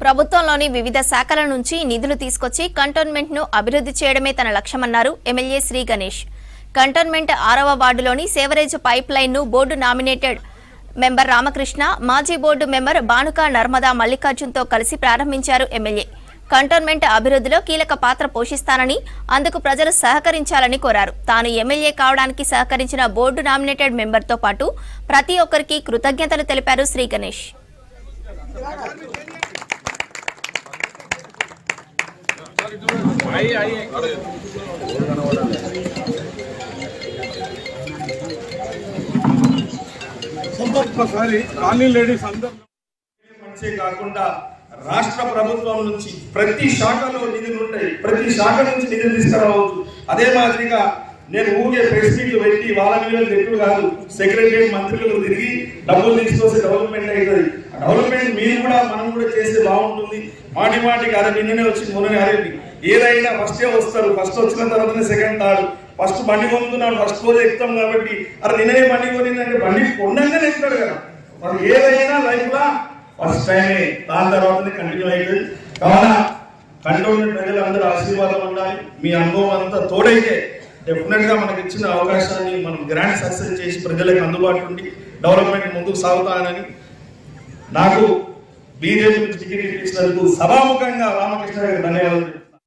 ప్రభుత్వంలోని వివిధ శాఖల నుంచి నిధులు తీసుకొచ్చి కంటోన్మెంట్ ను అభివృద్ధి చేయడమే తన లక్ష్యమన్నారు ఎమ్మెల్యే శ్రీ గణేష్. కంటోన్మెంట్ 6వ వార్డులోని సేవరేజ్ పైప్ లైన్ ను బోర్డు నామినేటెడ్ మెంబర్ రామకృష్ణ, మాజీ బోర్డు మెంబర్ బానుక నర్మదా మల్లికార్జున్ తో కలిసి ప్రారంభించారు ఎమ్మెల్యే. కంటోన్మెంట్ అభివృద్ధిలో కీలక పాత్ర పోషిస్తానని, అందుకు ప్రజలు సహకరించాలని కోరారు. తాను ఎమ్మెల్యే కావడానికి సహకరించిన బోర్డు నామినేటెడ్ మెంబర్ తో పాటు ప్రతి ఒక్కరికి కృతజ్ఞతలు తెలిపారు శ్రీ గణేష్. కాకుండా రాష్ట్ర ప్రభుత్వం నుంచి ప్రతి శాఖలో నిధులు ఉంటాయి, ప్రతి శాఖ నుంచి నిధులు తీసుకురావచ్చు. అదే మాదిరిగా నేను ఊగే ప్రెస్ మీట్లు పెట్టి వాళ్ళ మీద ఎక్కువ కాదు, సెక్రటరియట్ మంత్రులకు తిరిగి డబ్బులు తీసుకొస్తే డెవలప్మెంట్ అవుతుంది. డెవలప్మెంట్ మీరు కూడా మనం కూడా చేస్తే బాగుంటుంది. మాటికి అదే నిన్ననే వచ్చింది, మొన్ననే అరేది ఏదైనా ఫస్టే వస్తారు, ఫస్ట్ వచ్చిన తర్వాతనే సెకండ్ థర్డ్. ఫస్ట్ బండి కొనుక్కున్నాడు, ఫస్ట్ రోజు ఎక్కుతాం కాబట్టి అరే నిన్ననే బండి కొనిందంటే బండి కొన్నాకనే ఎక్కుతాడు కదా. మనం ఏదైనా లైఫ్ లా ఫస్ట్ టైమే, దాని తర్వాతనే కంటిన్యూ అవుతుంది. కావున కంటోన్మెంట్ ప్రజలందరూ ఆశీర్వాదం ఉండాలి. మీ అనుభవం అంతా తోడైతే డెఫినెట్ గా మనకి ఇచ్చిన అవకాశాన్ని మనం గ్రాండ్ సక్సెస్ చేసి ప్రజలకు అందుబాటు ఉండి డెవలప్మెంట్ ముందుకు సాగుతానని, నాకు బీజేపీ నుంచి టికెట్ ఇచ్చినందుకు సభాముఖంగా రామకృష్ణ గారికి ధన్యవాదాలు.